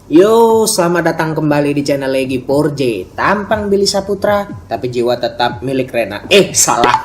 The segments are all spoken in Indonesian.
Yo, selamat datang kembali di channel Legi 4J. Tampang Billy Saputra, tapi jiwa tetap milik Rena. Salah.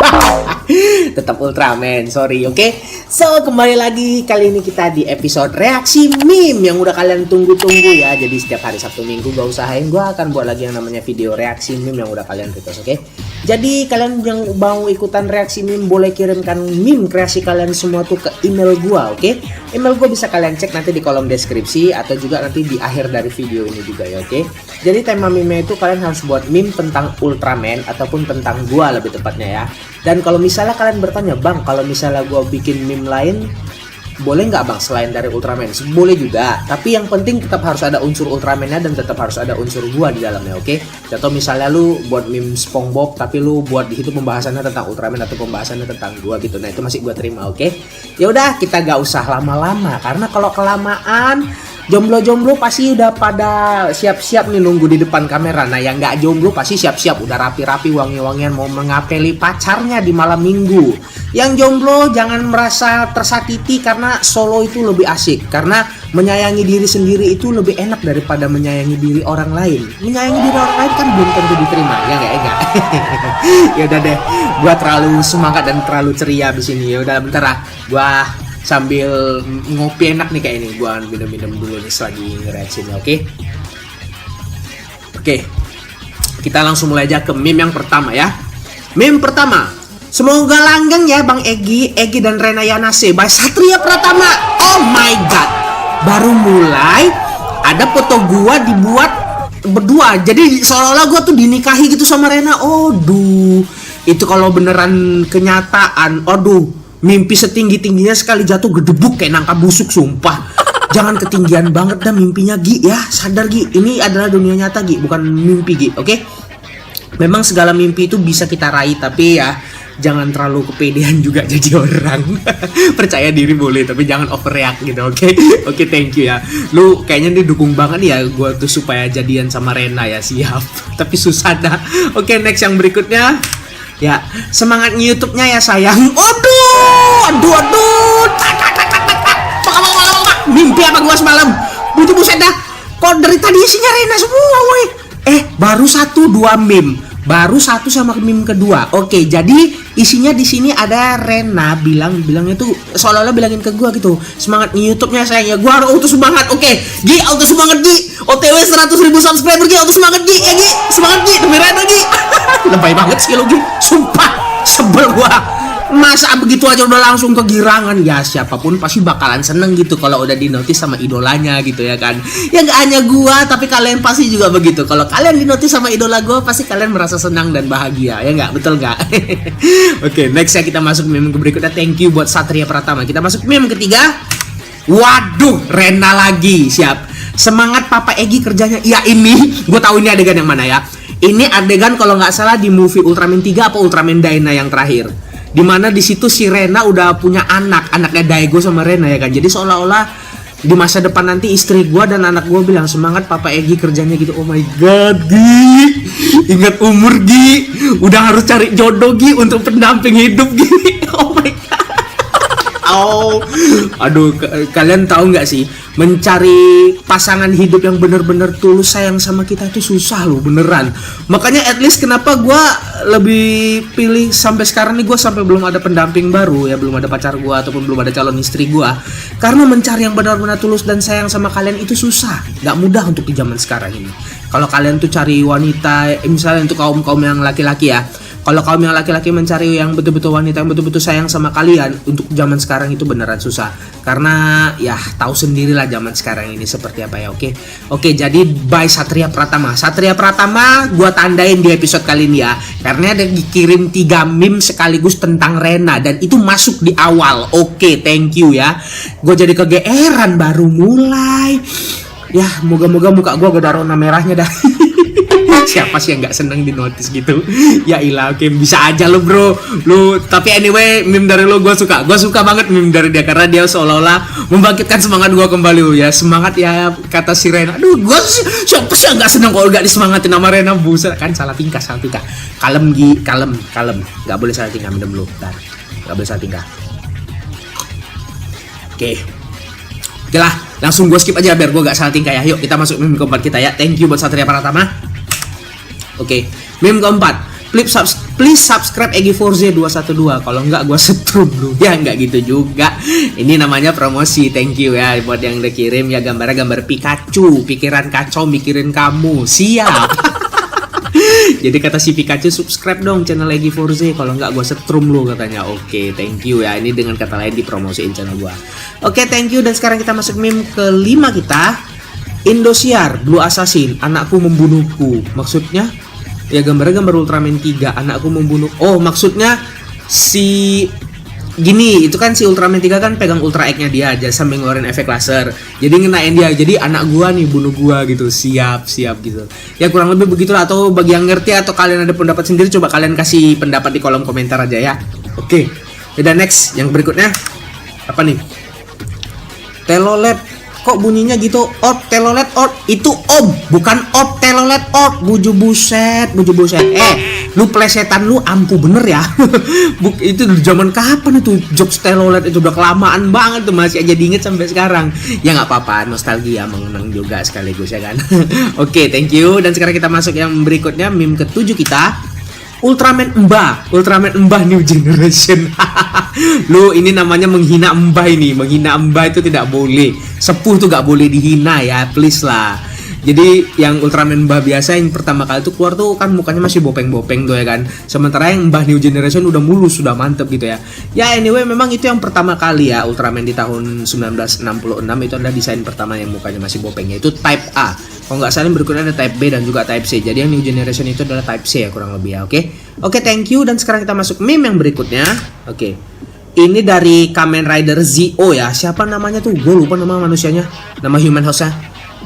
Tetap Ultraman, sorry, oke? So, kembali lagi. Kali ini kita di episode reaksi meme yang udah kalian tunggu-tunggu ya. Jadi setiap hari Sabtu Minggu gue usahain gue akan buat lagi yang namanya video reaksi meme yang udah kalian request, oke? Jadi kalian yang mau ikutan reaksi meme boleh kirimkan meme kreasi kalian semua tuh ke email gue, oke? Email gue bisa kalian cek nanti di kolom deskripsi atau juga nanti di akhir dari video ini juga ya, oke? Jadi tema meme itu kalian harus buat meme tentang Ultraman ataupun tentang gua lebih tepatnya ya. Dan kalau misalnya kalian bertanya, "Bang, kalau misalnya gua bikin meme lain boleh nggak bang selain dari Ultraman?" Boleh juga, tapi yang penting tetap harus ada unsur Ultraman-nya dan tetap harus ada unsur gua di dalamnya, oke? Contoh misalnya lu buat meme SpongeBob tapi lu buat di situ pembahasannya tentang Ultraman atau pembahasannya tentang gua gitu. Nah, itu masih gua terima, oke? Ya udah, kita gak usah lama-lama karena kalau kelamaan jomblo-jomblo pasti udah pada siap-siap nih nunggu di depan kamera. Nah, yang nggak jomblo pasti siap-siap udah rapi-rapi wangi-wangian mau mengapeli pacarnya di malam minggu. Yang jomblo jangan merasa tersakiti karena solo itu lebih asik. Karena menyayangi diri sendiri itu lebih enak daripada menyayangi diri orang lain. Menyayangi diri orang lain kan belum tentu diterima, ya enggak? Ya udah deh, gua terlalu semangat dan terlalu ceria di sini. Ya udah bentar ah, gua sambil ngopi enak nih kayak ini, gua minum-minum dulu nih selagi ngereaksinya, oke? Oke, kita langsung mulai aja ke meme yang pertama ya. Meme pertama, semoga langgeng ya Bang Egi dan Rena Yanase by Satria Pratama. Oh my god, baru mulai ada foto gua dibuat berdua, jadi seolah-olah gua tuh dinikahi gitu sama Rena. Aduh, itu kalau beneran kenyataan, aduh, mimpi setinggi-tingginya sekali jatuh gedebuk kayak nangka busuk, sumpah. Jangan ketinggian banget dah mimpinya, Gi ya. Sadar, Gi, ini adalah dunia nyata, Gi, bukan mimpi, Gi, oke? Memang segala mimpi itu bisa kita raih, tapi ya jangan terlalu kepedean juga jadi orang. Percaya diri boleh, tapi jangan overreact gitu, oke? Oke, thank you ya. Lu kayaknya didukung banget ya gua tuh supaya jadian sama Rena ya, siap. Tapi susah dah. Oke, next yang berikutnya. Ya, semangat YouTube-nya ya sayang. Aduh. Mimpi apa gua semalam? Buset dah. Kok dari tadi isinya Rena semua, woi. Baru 1-2 meme. Baru satu sama meme kedua. Oke, jadi isinya di sini ada Rena bilangnya tuh seolah-olah bilangin ke gua gitu. Semangat YouTube-nya sayang ya. Gua harus auto semangat. Oke, Gi, auto semangat Gi. OTW 100.000 subscriber Gi, auto semangat Gi. Ya Gi, semangat Gi demi Rena Gi. Lebay banget sih lo Gi. Sumpah, sebel gua. Masa begitu aja udah langsung kegirangan. Ya siapapun pasti bakalan seneng gitu kalau udah dinotis sama idolanya gitu ya kan. Ya gak hanya gua, tapi kalian pasti juga begitu. Kalau kalian dinotis sama idola gua, pasti kalian merasa senang dan bahagia. Ya gak? Betul gak? Oke, next ya kita masuk meme berikutnya. Thank you buat Satria Pratama. Kita masuk meme ketiga. Waduh, Rena lagi. Siap. Semangat Papa Egi kerjanya. Ya ini, gue tahu ini adegan yang mana ya. Ini adegan kalau nggak salah di movie Ultraman 3 apa Ultraman Dyna yang terakhir. Dimana di situ si Rena udah punya anaknya Daigo sama Rena ya kan. Jadi seolah-olah di masa depan nanti istri gue dan anak gue bilang semangat Papa Egi kerjanya gitu. Oh my god, Gi, ingat umur Gi, udah harus cari jodoh Gi untuk pendamping hidup Gi. Oh my god. Aduh, kalian tahu nggak sih, mencari pasangan hidup yang bener-bener tulus sayang sama kita itu susah loh, beneran. Makanya at least kenapa gue lebih pilih sampai sekarang nih, gue sampai belum ada pendamping baru ya, belum ada pacar gue ataupun belum ada calon istri gue, karena mencari yang benar-benar tulus dan sayang sama kalian itu susah, nggak mudah untuk di zaman sekarang ini. Kalau kalian tuh cari wanita, misalnya untuk kaum yang laki-laki ya, kalau kaum yang laki-laki mencari yang betul-betul wanita yang betul-betul sayang sama kalian untuk zaman sekarang itu beneran susah. Karena ya tahu sendirilah zaman sekarang ini seperti apa ya, oke, jadi by Satria Pratama. Satria Pratama gua tandain di episode kali ini ya, karena ada dikirim 3 meme sekaligus tentang Rena dan itu masuk di awal. Oke, thank you ya. Gue jadi kegeeran baru mulai. Ya, moga-moga muka gue gak ada warna merahnya dah. Siapa sih yang gak seneng di notice gitu? Ya ilah, oke, bisa aja lo bro. Tapi anyway, meme dari lo gue suka banget meme dari dia, karena dia seolah-olah membangkitkan semangat gue kembali. Ya semangat ya, kata si Rena. Aduh, gue siapa sih yang gak seneng kalau gak disemangatin sama Rena? Buset, kan salah tingkah. Kalem Gi, kalem. Gak boleh salah tingkah, minum dulu. Bentar. Gak boleh salah tingkah. Oke. Oke lah, langsung gue skip aja biar gue gak salah tingkah ya. Yuk kita masuk meme keempat kita ya. Thank you buat Satria Pratama. Oke, meme keempat. Please subscribe Egi4Z 212. Kalau enggak gue setrum lu. Ya enggak gitu juga. Ini namanya promosi. Thank you ya buat yang udah kirim ya, gambarnya gambar Pikachu. Pikiran kacau mikirin kamu. Siap. Jadi kata si Pikachu, subscribe dong channel Egi4Z. Kalau enggak gue setrum lu katanya. Oke, thank you ya. Ini dengan kata lain dipromosiin channel gue. Oke, thank you. Dan sekarang kita masuk meme kelima kita. Indosiar Blue Assassin, anakku membunuhku. Maksudnya ya gambarnya gambar Ultraman 3, anakku membunuh. Oh, maksudnya si gini, itu kan si Ultraman 3 kan pegang Ultra Egg-nya dia aja sambil ngeluarin efek laser. Jadi ngenain dia. Jadi anak gua nih bunuh gua gitu. Siap gitu. Ya kurang lebih begitulah, atau bagi yang ngerti atau kalian ada pendapat sendiri coba kalian kasih pendapat di kolom komentar aja ya. Oke. Dan next yang berikutnya apa nih? Telolet. Kok bunyinya gitu? Ot, telolet, ot. Itu om, bukan ot, telolet, ot. Buju buset. Lu plesetan lu ampuh bener ya. Itu zaman kapan itu jokes telolet itu udah kelamaan banget tuh, masih aja diinget sampai sekarang. Ya nggak apa-apa, nostalgia mengenang juga sekaligus ya kan. Oke, thank you. Dan sekarang kita masuk yang berikutnya, meme ketujuh kita. Ultraman Mbah New Generation. Lu ini namanya menghina Mbah ini. Menghina Mbah itu tidak boleh. Sepuh tuh gak boleh dihina ya, please lah. Jadi yang Ultraman Mbah biasa yang pertama kali tuh keluar tuh kan mukanya masih bopeng-bopeng tuh ya kan. Sementara yang Mbah New Generation udah mulus, sudah mantep gitu ya. Ya anyway, memang itu yang pertama kali ya Ultraman di tahun 1966 itu adalah desain pertama yang mukanya masih bopeng, yaitu Type A. Kalau nggak salah yang berikutnya ada Type B dan juga Type C. Jadi yang New Generation itu adalah Type C ya kurang lebih ya. Oke, thank you. Dan sekarang kita masuk meme yang berikutnya. Oke. Ini dari Kamen Rider Zio ya. Siapa namanya tuh? Gue lupa nama manusianya. Nama human host-nya.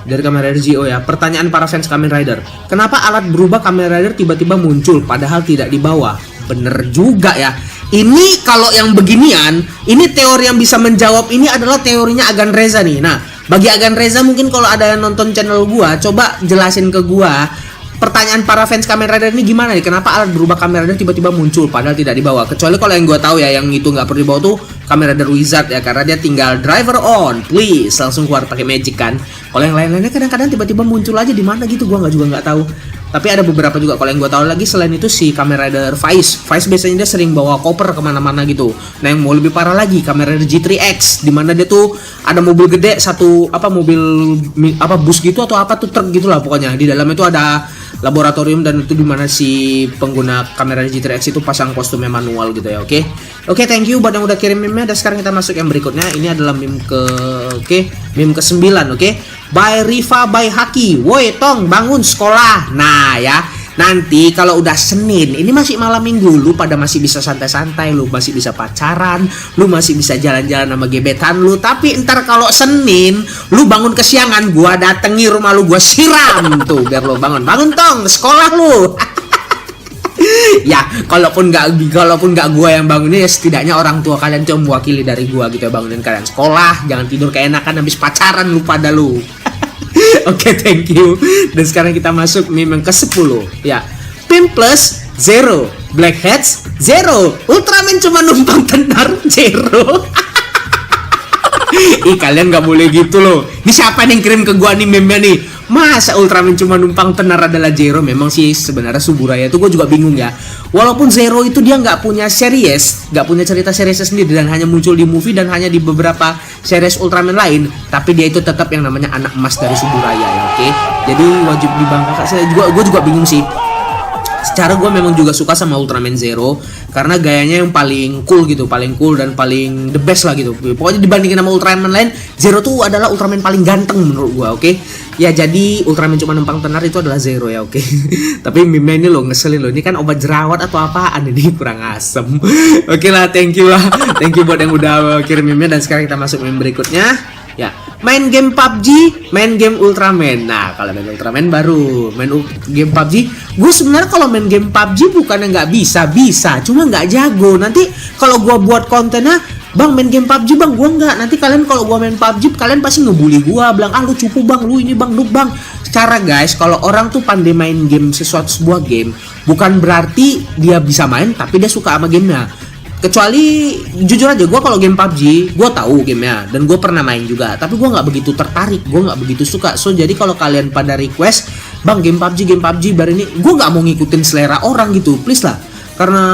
Dari Kamen Rider Zio ya. Pertanyaan para fans Kamen Rider. Kenapa alat berubah Kamen Rider tiba-tiba muncul padahal tidak dibawa? Bener juga ya. Ini kalau yang beginian, ini teori yang bisa menjawab ini adalah teorinya Agan Reza nih. Nah, bagi Agan Reza mungkin kalau ada yang nonton channel gua, coba jelasin ke gua pertanyaan para fans Kamen Rider ini gimana nih? Kenapa alat berubah Kamen Rider tiba-tiba muncul padahal tidak dibawa? Kecuali kalau yang gua tahu ya, yang itu nggak perlu dibawa tuh Kamen Rider Wizard ya, karena dia tinggal driver on, please langsung keluar pakai magic kan. Kalau yang lain-lainnya kadang-kadang tiba-tiba muncul aja di mana gitu, gua juga nggak tahu. Tapi ada beberapa juga kalau yang gue tahu lagi selain itu si Kamen Rider Vice biasanya dia sering bawa koper kemana-mana gitu. Nah yang mau lebih parah lagi Kamen Rider G3X, dimana dia tuh ada mobil gede satu bus gitu atau apa tuh truk gitulah pokoknya. Di dalamnya itu ada laboratorium dan itu dimana si pengguna Kamen Rider G3X itu pasang kostumnya manual gitu ya. Oke, thank you buat yang udah kirim meme-nya. Dan sekarang kita masuk yang berikutnya. Ini adalah meme ke-9. By Riva by Haki. Woi Tong, bangun sekolah. Nah ya, nanti kalau udah Senin, ini masih malam minggu, lu pada masih bisa santai-santai, lu masih bisa pacaran, lu masih bisa jalan-jalan sama gebetan lu. Tapi ntar kalau Senin, lu bangun kesiangan, gua datengi rumah lu, gua siram tuh biar lu bangun Tong, sekolah lu. Ya, kalaupun nggak gua yang bangunin, ya setidaknya orang tua kalian tuh mewakili dari gua gitu ya, bangunin kalian sekolah, jangan tidur keenakan habis pacaran lu pada lu. Oke, thank you. Dan sekarang kita masuk meme yang ke-10 ya. Pimples Zero, Blackheads Zero, Ultraman cuma numpang tenar Zero. Ih, kalian nggak boleh gitu loh. Ini siapa yang kirim ke gua nih meme-nya nih? Masa Ultraman cuma numpang tenar adalah Zero? Memang sih sebenarnya Suburaya itu gue juga bingung ya. Walaupun Zero itu dia nggak punya series, nggak punya cerita seriesnya sendiri dan hanya muncul di movie dan hanya di beberapa series Ultraman lain, tapi dia itu tetap yang namanya anak emas dari Suburaya ya. Oke, jadi wajib dibanggakan. Gue juga bingung sih. Secara gue memang juga suka sama Ultraman Zero karena gayanya yang paling cool gitu, paling cool dan paling the best lah gitu. Pokoknya dibandingin sama Ultraman lain, Zero tuh adalah Ultraman paling ganteng menurut gue. Oke. Ya jadi Ultraman cuma numpang tenar itu adalah Zero ya. Oke. Tapi meme ini lo ngeselin lo. Ini kan obat jerawat atau apaan ini, kurang asem. Oke lah, thank you lah. Thank you buat yang udah kirim meme. Dan sekarang kita masuk meme berikutnya. Ya, main game PUBG, main game Ultraman. Nah, kalau main Ultraman baru main game PUBG. Gue sebenarnya kalau main game PUBG bukannya nggak bisa, cuma nggak jago. Nanti kalau gue buat kontennya, bang main game PUBG bang, gue nggak. Nanti kalian kalau gue main PUBG, kalian pasti ngebully gue, bilang lu cupu bang, lu ini bang, noob bang. Secara guys, kalau orang tuh pandai main game sebuah game, bukan berarti dia bisa main, tapi dia suka sama gamenya. Kecuali jujur aja, gue kalau game PUBG gue tahu gamenya dan gue pernah main juga, tapi gue nggak begitu tertarik, gue nggak begitu suka. So jadi kalau kalian pada request, bang game PUBG baru ini, gue nggak mau ngikutin selera orang gitu, please lah. Karena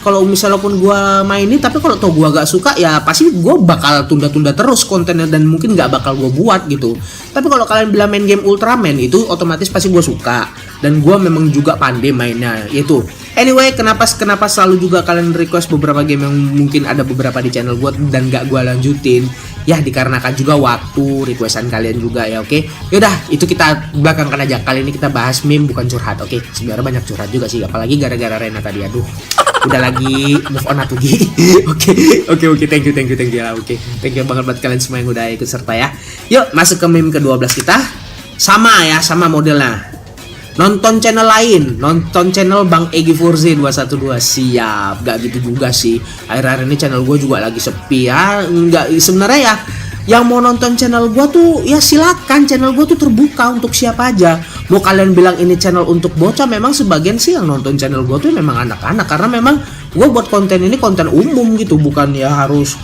kalau misalnya pun gue mainin, tapi kalau tau gue gak suka, ya pasti gue bakal tunda-tunda terus kontennya dan mungkin gak bakal gue buat gitu. Tapi kalau kalian bilang main game Ultraman itu otomatis pasti gue suka dan gue memang juga pandai mainnya itu. Anyway, kenapa selalu juga kalian request beberapa game yang mungkin ada beberapa di channel gue dan gak gue lanjutin? Ya dikarenakan juga waktu requestan kalian juga ya, oke. Yaudah, itu kita belakangkan aja. Kali ini kita bahas meme bukan curhat, oke. Sebenarnya banyak curhat juga sih, apalagi gara-gara Rena tadi. Aduh, udah lagi move on atuh Gi. Oke, thank you ya, oke. Thank you banget buat kalian semua yang udah ikut serta ya. Yuk, masuk ke meme ke-12 kita. Sama modelnya. Nonton channel lain, nonton channel Bang Egi Forze 212. Siap, gak gitu juga sih. Akhir-akhir ini channel gue juga lagi sepi ya. Enggak, sebenarnya ya yang mau nonton channel gue tuh ya silakan, channel gue tuh terbuka untuk siapa aja. Mau kalian bilang ini channel untuk bocah, memang sebagian sih yang nonton channel gue tuh memang anak-anak, karena memang gue buat konten ini konten umum gitu, bukan harus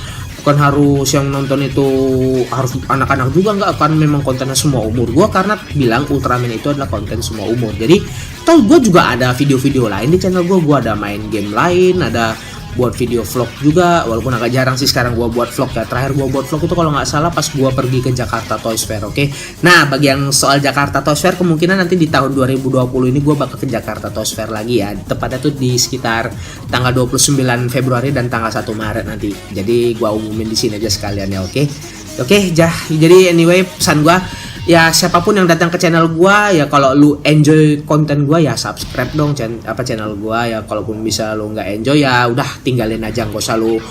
yang nonton itu harus anak-anak juga, enggak, kan memang kontennya semua umur. Gue karena bilang Ultraman itu adalah konten semua umur, jadi toh gue juga ada video-video lain di channel gue ada main game lain, ada buat video vlog juga, walaupun agak jarang sih sekarang gue buat vlog ya. Terakhir gue buat vlog itu kalau nggak salah pas gue pergi ke Jakarta Toys Fair, oke. Nah, bagi yang soal Jakarta Toys Fair, kemungkinan nanti di tahun 2020 ini gue bakal ke Jakarta Toys Fair lagi ya. Tepatnya tuh di sekitar tanggal 29 Februari dan tanggal 1 Maret nanti. Jadi gue umumin di sini aja sekalian ya, oke. Jadi anyway, pesan gue ya, siapapun yang datang ke channel gua ya, kalau lu enjoy konten gua ya subscribe dong channel gua ya. Kalaupun bisa lu nggak enjoy ya udah tinggalin aja, nggak usah lu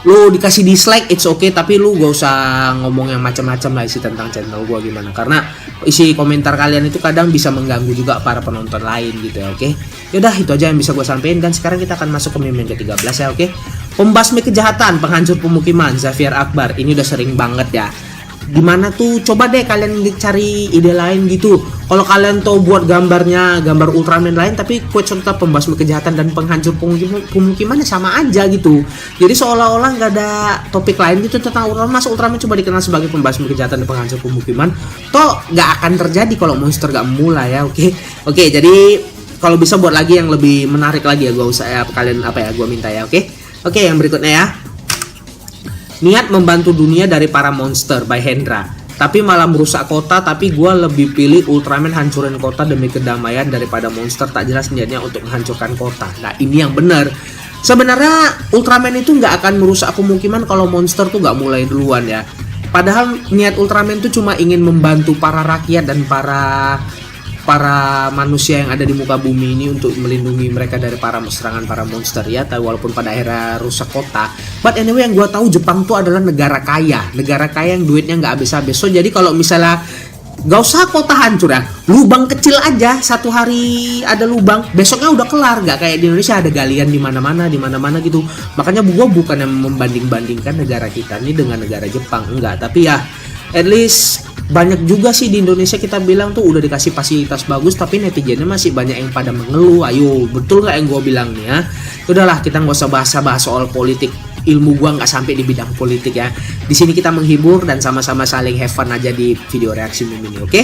dikasih dislike, it's okay, tapi lu gak usah ngomong yang macam-macam lah isi tentang channel gua gimana, karena isi komentar kalian itu kadang bisa mengganggu juga para penonton lain gitu ya, oke. Yaudah, itu aja yang bisa gua sampaikan, dan sekarang kita akan masuk ke meme yang ke-13 ya, oke. Pembasmi kejahatan penghancur pemukiman Xavier Akbar, ini udah sering banget ya. Gimana tuh, coba deh kalian cari ide lain gitu. Kalau kalian tuh buat gambar Ultraman lain tapi quote serta pembasmi kejahatan dan penghancur pemukimannya sama aja gitu. Jadi seolah-olah nggak ada topik lain gitu tentang Ultraman. Masa Ultraman coba dikenal sebagai pembasmi kejahatan dan penghancur pemukiman, toh nggak akan terjadi kalau monster nggak mulai ya, oke. Jadi kalau bisa buat lagi yang lebih menarik lagi ya, gua minta ya, oke, yang berikutnya ya. Niat membantu dunia dari para monster by Hendra, tapi malah merusak kota. Tapi gue lebih pilih Ultraman hancurin kota demi kedamaian daripada monster tak jelas niatnya untuk menghancurkan kota. Nah, ini yang benar. Sebenarnya Ultraman itu nggak akan merusak pemukiman kalau monster tuh nggak mulai duluan ya. Padahal niat Ultraman tuh cuma ingin membantu para rakyat dan para manusia yang ada di muka bumi ini untuk melindungi mereka dari serangan para monster ya, walaupun pada akhirnya rusak kota. But anyway, yang gue tahu Jepang tuh adalah negara kaya yang duitnya nggak habis-habis. So jadi kalau misalnya gak usah kota hancur ya, lubang kecil aja, satu hari ada lubang, besoknya udah kelar. Gak kayak di Indonesia ada galian di mana-mana gitu. Makanya gue bukan yang membanding-bandingkan negara kita ini dengan negara Jepang, enggak, tapi ya at least banyak juga sih di Indonesia kita bilang tuh udah dikasih fasilitas bagus, tapi netizennya masih banyak yang pada mengeluh. Ayo, betul nggak yang gue bilang nih ya? Udahlah, kita nggak usah bahas soal politik. Ilmu gua nggak sampai di bidang politik ya. Di sini kita menghibur dan sama-sama saling have fun aja di video reaksi meme ini, oke.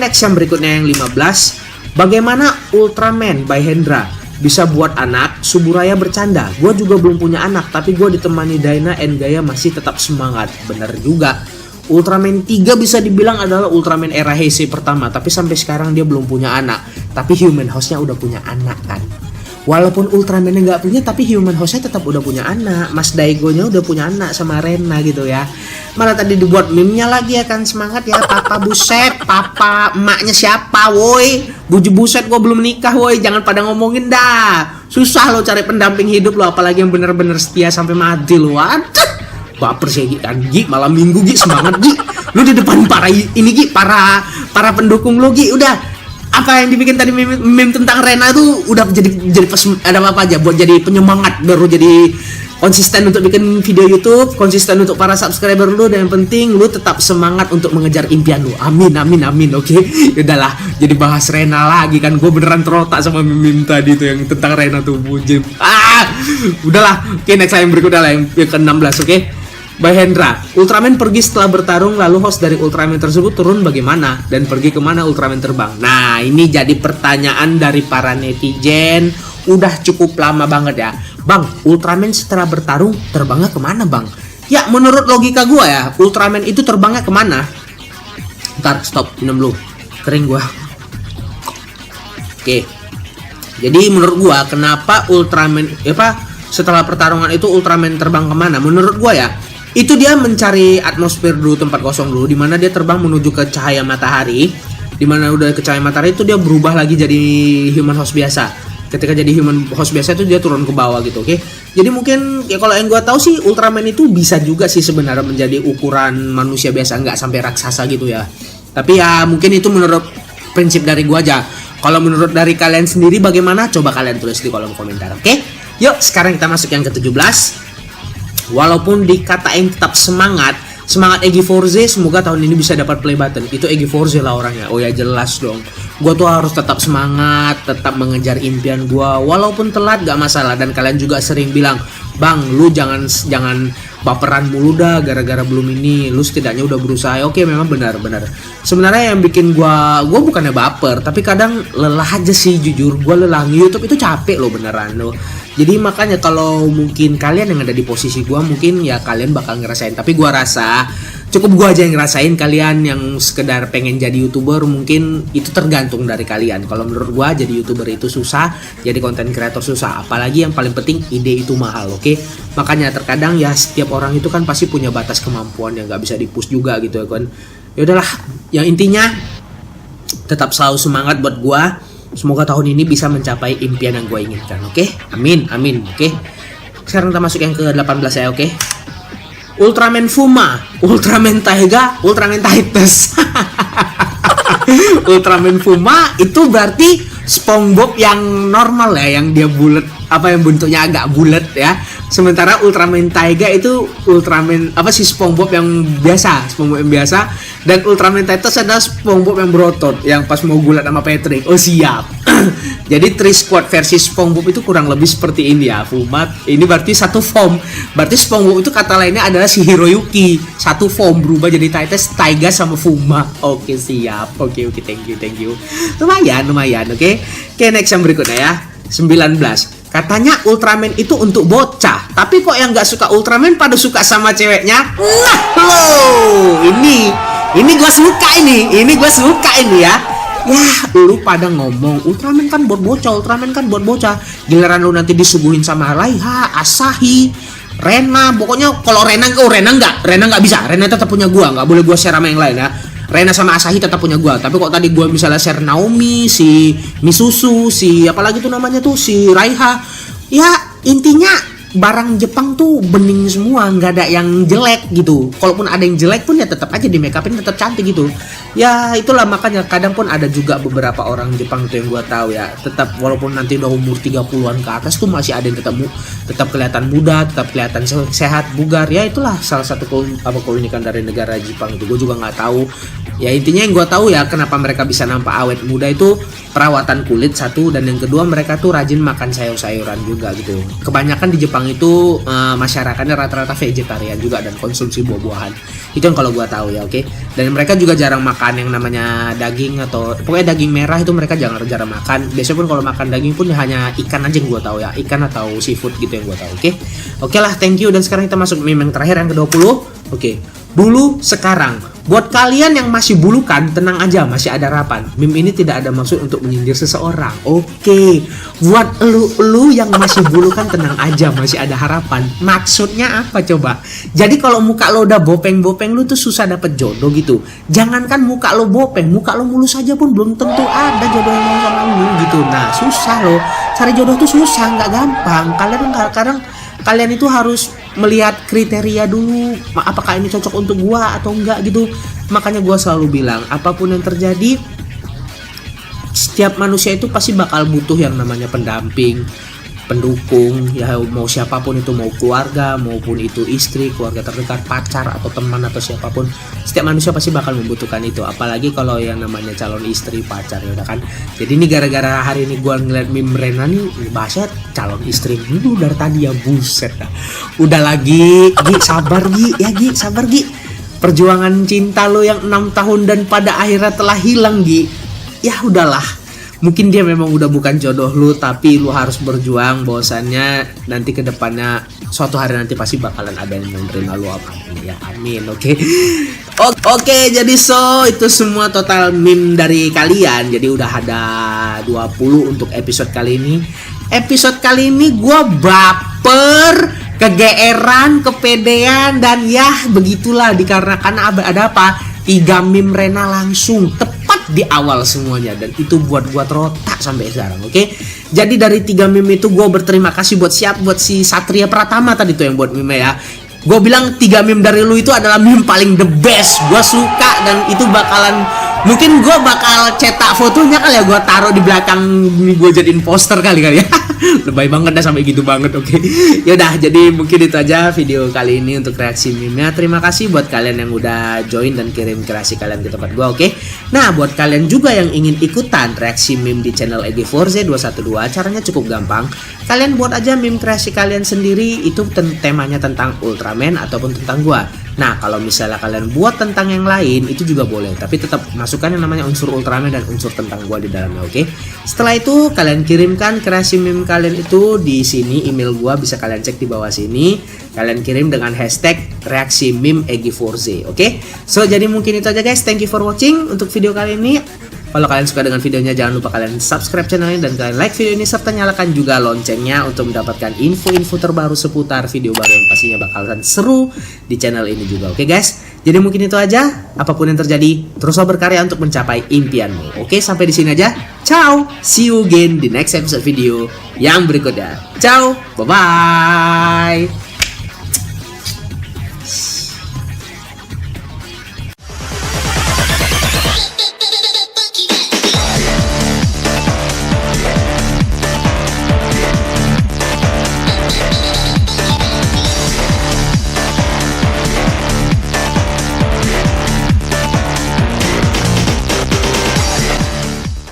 Next yang berikutnya yang 15. Bagaimana Ultraman by Hendra bisa buat anak? Suburaya bercanda. Gua juga belum punya anak, tapi gua ditemani Daina and Gaya masih tetap semangat. Bener juga. Ultraman 3 bisa dibilang adalah Ultraman era Heisei pertama, tapi sampai sekarang dia belum punya anak. Tapi Human House-nya udah punya anak kan. Walaupun Ultraman-nya nggak punya, tapi Human House-nya tetap udah punya anak. Mas Daigo-nya udah punya anak sama Rena gitu ya. Malah tadi dibuat meme-nya lagi ya kan, semangat ya. Papa buset, papa emaknya siapa woi? Buju buset, gua belum nikah woi. Jangan pada ngomongin dah. Susah lo cari pendamping hidup lo, apalagi yang bener-bener setia sampai mati lo. Aduh, baper sih kan Gi, malam minggu Gi, semangat Gi. Lu di depan para pendukung lu Gi, udah apa yang dibikin tadi meme tentang Rena tuh udah jadi ada apa aja buat jadi penyemangat, baru jadi konsisten untuk bikin video YouTube, konsisten untuk para subscriber lu, dan yang penting lu tetap semangat untuk mengejar impian lu. Amin amin amin. Oke. Udahlah, jadi bahas Rena lagi kan. Gue beneran terotak sama meme tadi tuh yang tentang Rena tuh bujim. Udahlah. Oke, next yang berikutnya lah yang ke-16, oke. By Hendra, Ultraman pergi setelah bertarung, lalu host dari Ultraman tersebut turun bagaimana dan pergi kemana Ultraman terbang. Nah, ini jadi pertanyaan dari para netizen. Udah cukup lama banget ya, Bang. Ultraman setelah bertarung terbangnya kemana, Bang? Ya, menurut logika gua ya, Ultraman itu terbangnya kemana? Ntar, stop, minum dulu, kering gua. Oke. Jadi menurut gua, kenapa Ultraman setelah pertarungan itu Ultraman terbang kemana? Menurut gua ya, itu dia mencari atmosfer dulu, tempat kosong dulu, dimana dia terbang menuju ke cahaya matahari. Dimana udah ke cahaya matahari itu dia berubah lagi jadi human host biasa. Ketika jadi human host biasa itu dia turun ke bawah gitu, oke? Jadi mungkin ya kalau yang gue tahu sih Ultraman itu bisa juga sih sebenarnya menjadi ukuran manusia biasa, nggak sampai raksasa gitu ya. Tapi ya mungkin itu menurut prinsip dari gue aja. Kalau menurut dari kalian sendiri bagaimana? Coba kalian tulis di kolom komentar, oke? Yuk sekarang kita masuk yang ke-17. Walaupun dikatain tetap semangat Egi Forze, semoga tahun ini bisa dapat play button. Itu Egi Forze lah orangnya. Oh ya jelas dong. Gua tuh harus tetap semangat, tetap mengejar impian gua. Walaupun telat gak masalah. Dan kalian juga sering bilang, Bang, lu jangan baperan mulu dah gara-gara belum ini. Lu setidaknya udah berusaha. Oke, memang benar. Sebenarnya yang bikin gua bukannya baper, tapi kadang lelah aja sih jujur. Gua lelah, YouTube itu capek loh beneran loh. Jadi makanya kalau mungkin kalian yang ada di posisi gua, mungkin ya kalian bakal ngerasain. Tapi gua rasa cukup gua aja yang ngerasain. Kalian yang sekedar pengen jadi YouTuber mungkin itu tergantung dari kalian. Kalau menurut gua jadi YouTuber itu susah, jadi content creator susah. Apalagi yang paling penting ide itu mahal, oke? Makanya terkadang ya setiap orang itu kan pasti punya batas kemampuan yang nggak bisa di-push juga gitu ya kan. Ya udahlah, yang intinya tetap selalu semangat buat gua. Semoga tahun ini bisa mencapai impian yang gue inginkan, oke? Amin, oke? Sekarang kita masuk yang ke-18 ya, oke? Ultraman Fuma, Ultraman Taiga, Ultraman Titus. Ultraman Fuma itu berarti SpongeBob yang normal ya, yang dia bulat, yang bentuknya agak bulat ya. Sementara Ultraman Taiga itu Ultraman SpongeBob yang biasa, dan Ultraman Titus adalah SpongeBob yang berotot, yang pas mau gulat sama Patrick. Oh siap. Jadi Tri Squad versi SpongeBob itu kurang lebih seperti ini ya, Fuma. Ini berarti satu form. Berarti SpongeBob itu kata lainnya adalah si Hiroyuki. Satu form berubah jadi Titus, Taiga sama Fuma. Oke siap. Oke, thank you. Lumayan, oke. Oke, next yang berikutnya ya. 19. Katanya Ultraman itu untuk bocah, tapi kok yang nggak suka Ultraman pada suka sama ceweknya? Nah, lo, ini gue suka ini ya. Yah, lu pada ngomong Ultraman kan buat bocah, giliran lu nanti disuguhin sama Raiha, Asahi, Rena, pokoknya kalau Rena nggak bisa, Rena tetap punya gua, nggak boleh gua share sama yang lain ya. Rena sama Asahi tetap punya gua, tapi kok tadi gua misalnya share Naomi, si Misusu, si apalagi tuh namanya tuh si Raiha, ya intinya barang Jepang tuh bening semua, nggak ada yang jelek gitu. Kalaupun ada yang jelek pun ya tetap aja di make upin tetap cantik gitu. Ya itulah makanya kadang pun ada juga beberapa orang Jepang tuh yang gua tahu ya, tetap walaupun nanti udah umur 30-an ke atas tuh masih ada yang tetap kelihatan muda, tetap kelihatan sehat, bugar. Ya itulah salah satu keunikan dari negara Jepang itu. Gue juga nggak tahu. Ya intinya yang gue tahu ya kenapa mereka bisa nampak awet muda itu perawatan kulit satu, dan yang kedua mereka tuh rajin makan sayur-sayuran juga gitu. Kebanyakan di Jepang itu masyarakatnya rata-rata vegetarian juga dan konsumsi buah-buahan. Itu yang kalau gue tahu ya, oke. Dan mereka juga jarang makan yang namanya daging atau pokoknya daging merah itu mereka jarang makan. Biasanya pun kalau makan daging pun hanya ikan aja yang gue tahu ya, ikan atau seafood gitu yang gue tahu, oke. Oke lah, thank you. Dan sekarang kita masuk meme yang terakhir yang ke-20. Oke. Dulu, sekarang. Buat kalian yang masih bulukan, tenang aja, masih ada harapan. Meme ini tidak ada maksud untuk menyindir seseorang. Oke. Buat lu yang masih bulukan, tenang aja, masih ada harapan. Maksudnya apa coba? Jadi kalau muka lo udah bopeng-bopeng, lu tuh susah dapet jodoh gitu. Jangankan muka lo bopeng, muka lo mulus aja pun belum tentu ada jodoh yang mau sama lu gitu. Nah, susah loh. Cari jodoh tuh susah, nggak gampang. Kalian itu harus melihat kriteria dulu, apakah ini cocok untuk gua atau enggak gitu. Makanya gua selalu bilang, apapun yang terjadi, setiap manusia itu pasti bakal butuh yang namanya pendamping, pendukung, ya mau siapapun itu, mau keluarga maupun itu istri, keluarga terdekat, pacar atau teman atau siapapun, setiap manusia pasti bakal membutuhkan itu. Apalagi kalau yang namanya calon istri, pacar, ya udah kan. Jadi ini gara-gara hari ini gua ngeliat meme Rena nih, bahasnya calon istri dulu dari tadi ya, buset dah. Udah lagi, Gi sabar Gi, ya Gi sabar Gi. Perjuangan cinta lo yang 6 tahun dan pada akhirnya telah hilang Gi. Ya udahlah. Mungkin dia memang udah bukan jodoh lu, tapi lu harus berjuang bahwasannya nanti ke depannya suatu hari nanti pasti bakalan ada yang menerima lu apa ya, amin. Oke. Jadi itu semua total meme dari kalian. Jadi udah ada 20 untuk episode kali ini. Episode kali ini gua baper, kegeeran, kepedean, dan ya begitulah dikarenakan ada apa? 3 meme Rena langsung tepat di awal semuanya, dan itu buat gua terotak sampai sekarang. Oke. Jadi dari 3 meme itu gua berterima kasih buat si Satria Pratama tadi tuh yang buat meme ya. Gue bilang 3 meme dari lu itu adalah meme paling the best. Gue suka, dan itu bakalan, mungkin gue bakal cetak fotonya kali ya, gue taruh di belakang, gue jadiin poster kali ya. Lebay banget dah sampai gitu banget. Oke. Yaudah, jadi mungkin itu aja video kali ini untuk reaksi meme-nya. Terima kasih buat kalian yang udah join dan kirim kreasi kalian ke tempat gue. Oke. Nah, buat kalian juga yang ingin ikutan reaksi meme di channel EG4Z212, caranya cukup gampang. Kalian buat aja meme kreasi kalian sendiri, itu temanya tentang Ultraman ataupun tentang gua. Nah, kalau misalnya kalian buat tentang yang lain itu juga boleh, tapi tetap masukkan yang namanya unsur Ultraman dan unsur tentang gua di dalamnya, oke? Setelah itu kalian kirimkan kreasi meme kalian itu di sini, email gua bisa kalian cek di bawah sini. Kalian kirim dengan hashtag reaksi meme EG4Z, oke? So, jadi mungkin itu aja guys. Thank you for watching untuk video kali ini. Kalau kalian suka dengan videonya, jangan lupa kalian subscribe channel ini dan kalian like video ini, serta nyalakan juga loncengnya untuk mendapatkan info-info terbaru seputar video baru yang pastinya bakalan seru di channel ini juga. Oke guys, jadi mungkin itu aja. Apapun yang terjadi, teruslah berkarya untuk mencapai impianmu. Oke, sampai di sini aja. Ciao, see you again di next episode video yang berikutnya. Ciao, bye-bye.